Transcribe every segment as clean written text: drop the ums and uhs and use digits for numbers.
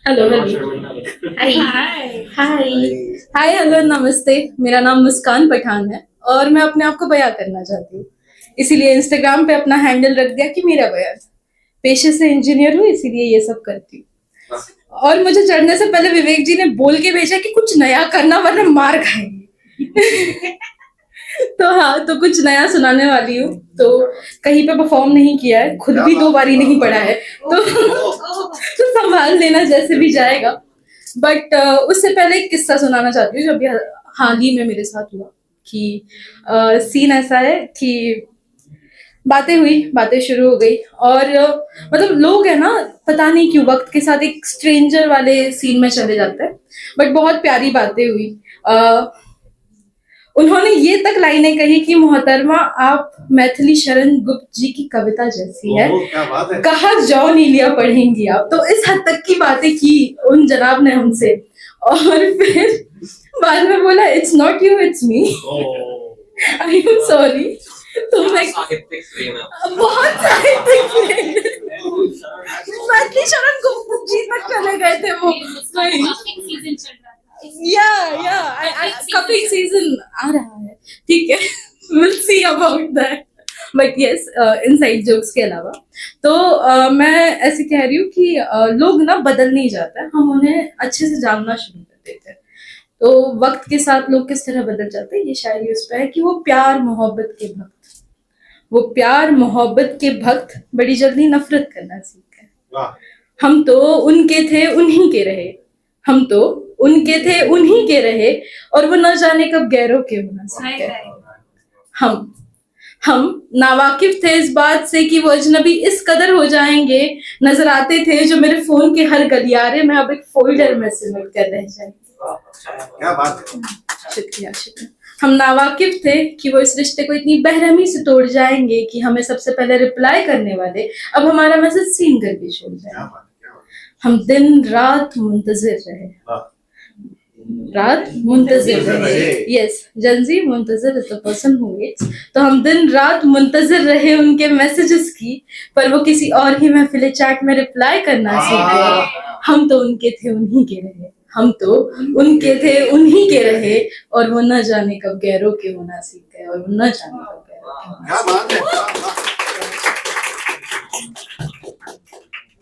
Hello hello. Hi hi hi hello नमस्ते। मेरा नाम मुस्कान पठान है और मैं अपने आप को बयां करना चाहती हूँ, इसीलिए इंस्टाग्राम पे अपना हैंडल रख दिया कि मेरा बयान। पेशे से इंजीनियर हूँ, इसीलिए ये सब करती हूँ। और मुझे चढ़ने से पहले विवेक जी ने बोल के भेजा कि कुछ नया करना वरना मार खाएंगे। तो हाँ, तो कुछ नया सुनाने वाली हूँ। तो कहीं पे परफॉर्म नहीं किया है, खुद भी 2 बारी नहीं पढ़ा है, तो संभाल लेना जैसे भी जाएगा। बट उससे पहले एक किस्सा सुनाना चाहती हूँ जो अभी हाल ही में मेरे साथ हुआ। कि सीन ऐसा है कि बातें शुरू हो गई और मतलब लोग है ना, पता नहीं क्यों वक्त के साथ एक स्ट्रेंजर वाले सीन में चले जाते हैं। बट बहुत प्यारी बातें हुई। उन्होंने ये तक लाइनें कही कि मोहतरमा आप मैथिली शरण गुप्त जी की कविता जैसी है, क्या बात है। कहा जॉन इलिया पढ़ेंगी आप। तो इस हद तक की बातें की उन जनाब ने हमसे। और फिर बाद में बोला it's not you it's me, I am sorry. तो मैं बहुत साहित्यिक मैथिली शरण गुप्त जी तक चले गए थे वो। कपिंग सीजन आ रहा है, ठीक है। Will see about that. But yes, inside jokes के अलावा तो मैं ऐसे कह रही हूँ कि लोग ना बदल नहीं जाता है, हम उन्हें अच्छे से जानना शुरू कर देते हैं। तो वक्त के साथ लोग किस तरह बदल जाते हैं, ये शायरी उस पर है कि वो प्यार मोहब्बत के भक्त बड़ी जल्दी नफरत करना सीख गए। हम तो उनके थे उन्हीं के रहे, हम तो उनके थे उन्हीं के रहे, और वो न जाने कब गैरों के होना सीख गए। हम हम नावाकिफ थे इस बात से कि वो अजनबी इस कदर हो जाएंगे, नजर आते थे जो मेरे फोन के हर गलियारे में अब एक फोल्डर में सिमट कर रह जाएंगे। क्या बात है। शुक्रिया शुक्रिया। हम नावाकिफ थे कि वो इस रिश्ते को इतनी बेरहमी से तोड़ जाएंगे कि हमें सबसे पहले रिप्लाई करने वाले अब हमारा मैसेज सीन करके छोड़ जाएंगे। हम दिन रात मुंतजिर रहे, यस, जंजी मुंतजिर is the person who waits. तो हम दिन रात मुंतजिर रहे उनके मैसेजेस की, पर वो किसी और ही महफिल चैट में रिप्लाई करना सीख गए। हम तो उनके थे उन्हीं के रहे, हम तो उनके थे उन्हीं के रहे, और वो न जाने कब गैरों के होना सीख गए, और वो न जाने कब गैरों के होना सीख गए।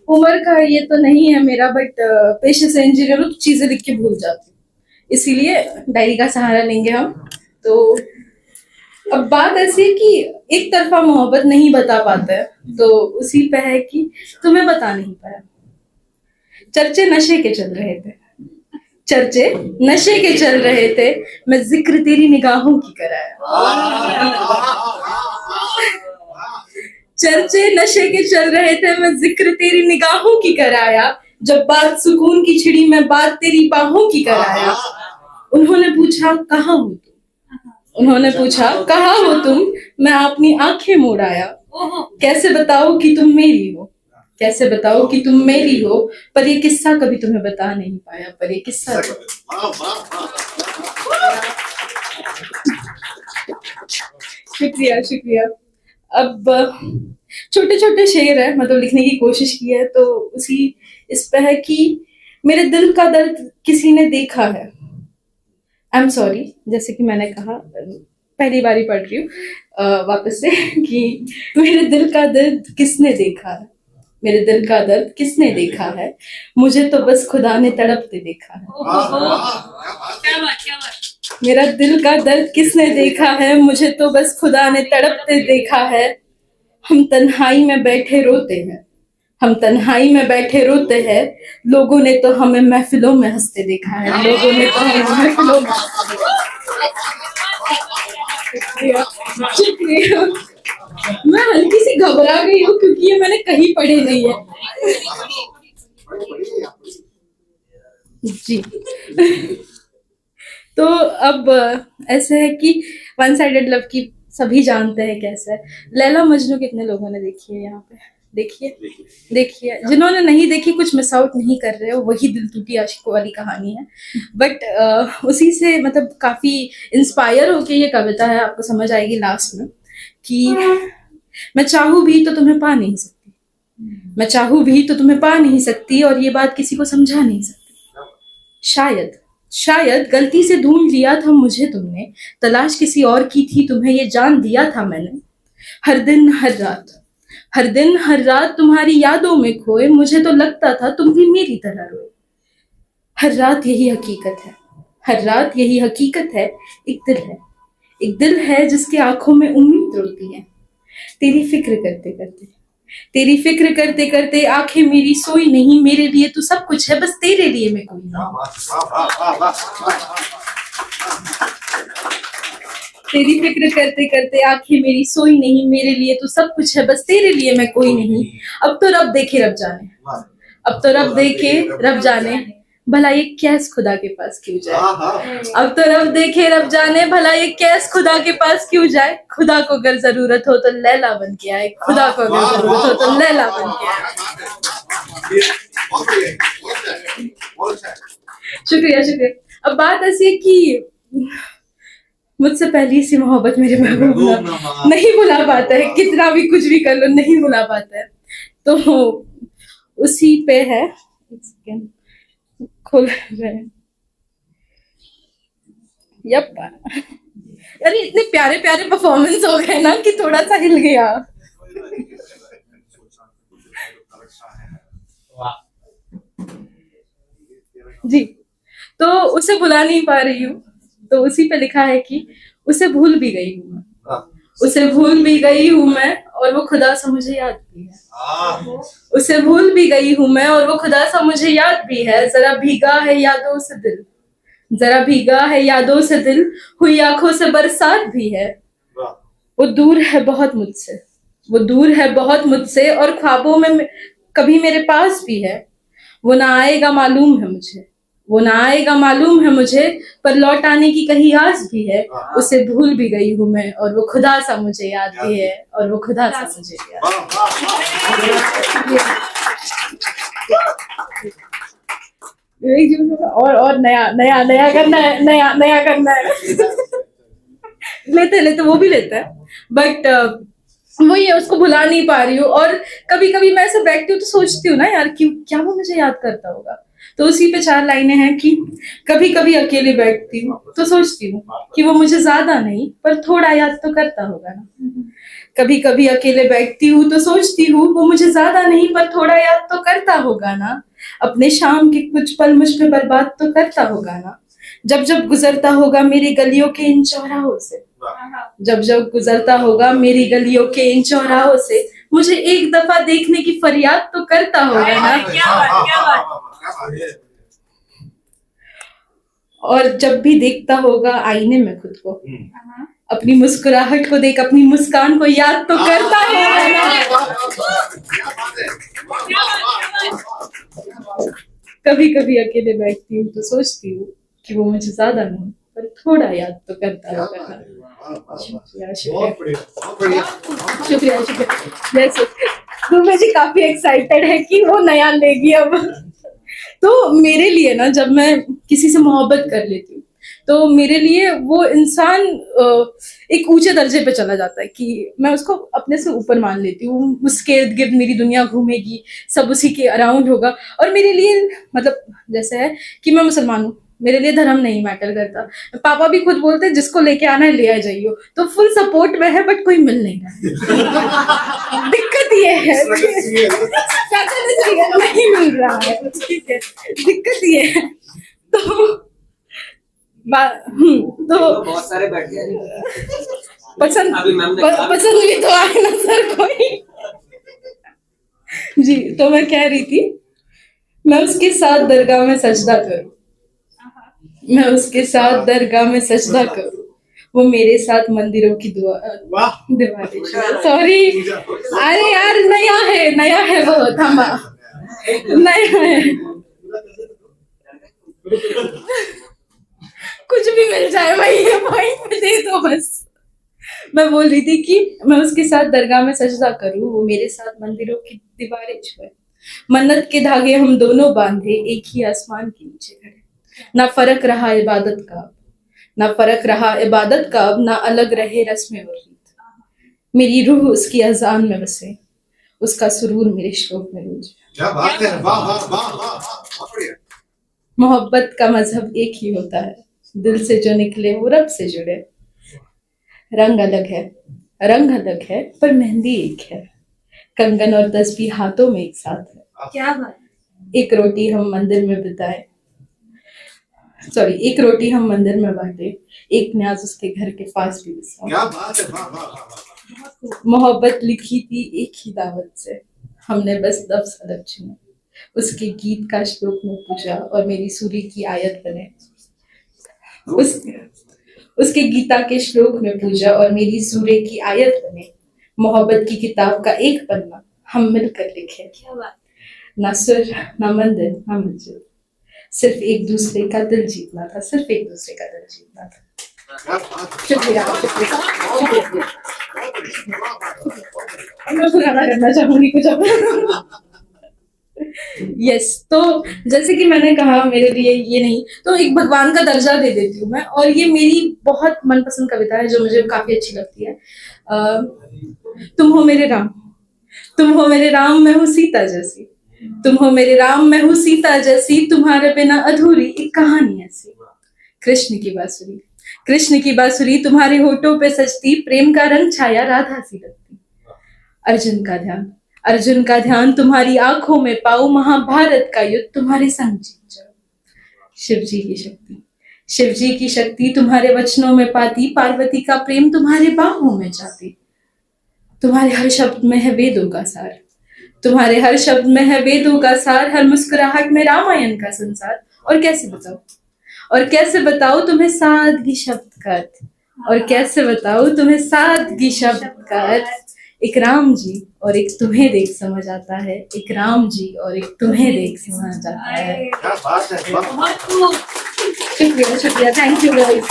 उम्र का ये तो नहीं है मेरा, बट पेशे से इंजीनियर हूँ तो चीजें लिख के भूल जाती हूँ, इसीलिए डायरी का सहारा लेंगे हम। तो अब बात ऐसी है कि एक तरफा मोहब्बत नहीं बता पाता है, तो उसी पे है कि तुम्हें बता नहीं पाया। चर्चे नशे के चल रहे थे, चर्चे नशे के चल रहे थे, मैं जिक्र तेरी निगाहों की कराया। चर्चे नशे के चल रहे थे, मैं जिक्र तेरी निगाहों की कराया, जब बात सुकून की छिड़ी मैं बात तेरी बाहों की कराया। उन्होंने पूछा कहाँ हो तुम, उन्होंने पूछा कहाँ हो तुम, मैं अपनी आंखें मोड़ आया। कैसे बताओ कि तुम मेरी हो, कैसे बताओ कि तुम मेरी हो, पर ये किस्सा कभी तुम्हें बता नहीं पाया, पर ये किस्सा। शुक्रिया शुक्रिया। अब छोटे छोटे शेर है, मतलब लिखने की कोशिश की है, तो उसी इस पे है कि मेरे दिल का दर्द किसी ने देखा है। आई एम सॉरी, जैसे कि मैंने कहा, पहली बारी पढ़ रही हूँ वापस से कि मेरे दिल का दर्द किसने देखा है, मेरे दिल का दर्द किसने देखा है, मुझे तो बस खुदा ने तड़पते देखा है। मेरा दिल का दर्द किसने देखा है, मुझे तो बस खुदा ने तड़पते देखा है। हम तन्हाई में बैठे रोते हैं, हम तन्हाई में बैठे रोते हैं, लोगों ने तो हमें महफिलों में हंसते देखा है, लोगों ने तो हमें महफिलों में हंसते देखा है। शुक्रिया। मैं हल्की सी घबरा गई हूँ क्योंकि ये मैंने कहीं पढ़े नहीं है जी। तो अब ऐसे है कि वन साइडेड लव की सभी जानते हैं कैसे है। लैला मजनू कितने लोगों ने देखी है यहाँ पे, देखिए, जिन्होंने नहीं देखी कुछ मिस आउट नहीं कर रहे हो, वही दिल टूटी आशिकों वाली कहानी है। बट उसी से मतलब काफी इंस्पायर होके ये कविता है, आपको समझ आएगी लास्ट में कि मैं चाहूं भी तो तुम्हें पा नहीं सकती, मैं चाहूं भी तो तुम्हें पा नहीं सकती और ये बात किसी को समझा नहीं सकती। शायद शायद गलती से ढूंढ लिया था मुझे तुमने, तलाश किसी और की थी तुम्हें ये जान दिया था मैंने। हर दिन हर रात, हर दिन हर रात तुम्हारी यादों में खोए, मुझे तो लगता था तुम भी मेरी तरह रोए। हर रात यही हकीकत है, हर रात यही हकीकत है। एक दिल है, एक दिल है जिसके आंखों में उम्मीद रोती है। तेरी फिक्र करते करते, तेरी फिक्र करते करते आंखें मेरी सोई नहीं, मेरे लिए तू सब कुछ है, बस तेरे लिए मैं कोई नहीं। तेरी फिक्र करते करते आंखें मेरी सोई नहीं, मेरे लिए तू सब कुछ है, बस तेरे लिए मैं कोई नहीं। अब तो रब देखे रब जाने, अब तो रब देखे रब जाने, भला ये कैस खुदा के पास क्यों जाए। अब तो रब देखे रब जाने, भला ये कैस खुदा के पास क्यों जाए। खुदा को अगर जरूरत हो तो लैला बन के आए, खुदा को अगर जरूरत हो तो लैला बन के आए। शुक्रिया शुक्रिया। अब बात ऐसी है कि मुझसे पहली सी मोहब्बत मेरे महबूब नहीं भुला पाता है, कितना भी कुछ भी कर लो नहीं भुला पाता है। तो उसी पे है, खोल रहे हैं। यप, अरे इतने प्यारे प्यारे परफॉर्मेंस हो गए ना कि थोड़ा सा हिल गया। जी, तो उसे भुला नहीं पा रही हूँ, तो उसी पे लिखा है कि उसे भूल भी गई हूँ मैं, उसे भूल भी गई हूँ मैं और वो खुदा सा मुझे याद भी है। उसे भूल भी गई हूँ मैं और वो खुदा सा मुझे याद भी है। जरा भीगा है यादों से दिल, जरा भीगा है यादों से दिल, हुई आंखों से बरसात भी है। वो दूर है बहुत मुझसे, वो दूर है बहुत मुझसे और ख्वाबों में कभी मेरे पास भी है। वो ना आएगा मालूम है मुझे, वो ना आएगा मालूम है मुझे, पर लौट आने की कहीं आस भी है। उसे भूल भी गई हूँ मैं और वो खुदा सा मुझे याद भी है, और वो खुदा सा मुझे याद। और नया नया नया करना है, नया नया करना है। लेते लेते वो भी लेता है, बट वही है, उसको भुला नहीं पा रही हूँ। और कभी कभी मैं ऐसे बैठती हूँ तो सोचती हूँ ना यार कि क्या वो मुझे याद करता होगा। तो उसी पे 4 लाइनें हैं कि कभी कभी अकेले बैठती हूँ तो सोचती हूँ कि वो मुझे ज्यादा नहीं पर थोड़ा याद तो करता होगा ना। कभी कभी अकेले बैठती हूँ तो सोचती हूँ वो मुझे ज्यादा नहीं पर थोड़ा याद तो करता होगा ना। अपने शाम के कुछ पल मुझ पे बर्बाद तो करता होगा ना। जब जब गुजरता होगा मेरी गलियों के इन चौराहों से, जब जब गुजरता होगा मेरी गलियों के इन चौराहों से, मुझे एक दफा देखने की फरियाद तो करता होगा ना। क्या बात, क्या बात। और जब भी देखता होगा आईने में खुद को, अपनी मुस्कुराहट को देख अपनी मुस्कान को याद तो करता होगा ना। कभी कभी अकेले बैठती हूँ तो सोचती हूँ कि वो मुझे ज्यादा नहीं पर थोड़ा याद तो करता होगा ना। शुक्रिया शुक्रिया शुक्रिया शुक्रिया। दुर्गा जी काफी एक्साइटेड है कि वो नया लेगी अब। तो मेरे लिए ना, जब मैं किसी से मोहब्बत कर लेती हूँ तो मेरे लिए वो इंसान एक ऊंचे दर्जे पे चला जाता है कि मैं उसको अपने से ऊपर मान लेती हूँ। उसके इर्द गिर्द मेरी दुनिया घूमेगी, सब उसी के अराउंड होगा। और मेरे लिए मतलब जैसे है कि मैं मुसलमान हूँ, मेरे लिए धर्म नहीं मैटर करता। पापा भी खुद बोलते हैं जिसको लेके आना है ले आ जाइयो, तो फुल सपोर्ट में है बट कोई मिल नहीं रहा। दिक्कत ये है नहीं मिल रहा है, ठीक है, दिक्कत ये है। तो बहुत सारे बैठ गए पसंद पसंद भी तो आए ना सर कोई। जी, तो मैं कह रही थी मैं उसके साथ दरगाह में सजदा करूं, मैं उसके साथ दरगाह में सजदा करूं, वो मेरे साथ मंदिरों की दीवारें। सॉरी, अरे यार नया है वो, थमा, नया है। कुछ भी मिल जाए भाई, ये पॉइंट दे दो बस। मैं बोल रही थी कि मैं उसके साथ दरगाह में सजदा करूं, वो मेरे साथ मंदिरों की दीवारें छुए, मन्नत के धागे हम दोनों बांधे, एक ही आसमान के नीचे खड़े। ना फर्क रहा इबादत का, ना फर्क रहा इबादत का, ना अलग रहे रस्में और रीत। मेरी रूह उसकी अजान में बसे, उसका सुरूर मेरे श्लोक में गूंजे। क्या बात है, वाह वाह वाह वाह वाह, बहुत बढ़िया। मोहब्बत का मजहब एक ही होता है, दिल से जो निकले वो रब से जुड़े। रंग अलग है पर मेहंदी एक है, कंगन और तस्बीह हाथों में एक साथ है। क्या बात। एक रोटी हम मंदिर में बांटे, एक न्याज उसके घर के पास भी बिसरा। क्या बात है, वाह वाह वाह वाह। मोहब्बत लिखी थी एक ही दावत से, हमने बस लफ्ज़ अलग चुने, उसके गीत का श्लोक में पूजा और मेरी सूरी की आयत बने। उसके गीता के श्लोक में पूजा और मेरी सूरे की आयत बने। मोहब्बत की किताब का एक पन्ना हम मिलकर लिखे। क्या बात। ना सुर ना मंदिर ना मंजिल, सिर्फ एक दूसरे का दिल जीतना था, क्या बात है। शुक्रिया। मैं पुराना करना चाहूंगी कुछ। यस, तो जैसे कि मैंने कहा, मेरे लिए ये नहीं तो एक भगवान का दर्जा दे देती हूँ मैं, और ये मेरी बहुत मनपसंद कविता है जो मुझे काफी अच्छी लगती है। तुम हो मेरे राम, मैं हूँ सीता जैसी। तुम हो मेरे राम, मैं हूँ सीता जैसी, तुम्हारे बिना अधूरी एक कहानी ऐसी। कृष्ण की बांसुरी तुम्हारे होठों पे सजती, प्रेम का रंग छाया राधा सी लगती। अर्जुन का ध्यान तुम्हारी आंखों में पाऊं, महाभारत का युद्ध तुम्हारे संग जीत जाऊं। शिव जी की शक्ति तुम्हारे वचनों में पाती, पार्वती का प्रेम तुम्हारे बाहों में जाती। तुम्हारे हर शब्द में है वेदों का सार, हर मुस्कुराहट में रामायण का संसार। और कैसे बताऊं तुम्हें सादगी शब्द का अर्थ, एक राम जी और एक तुम्हें देख समझ आता है, क्या बात है, वाह। बहुत खूब। शुक्रिया, थैंक यू गाइस।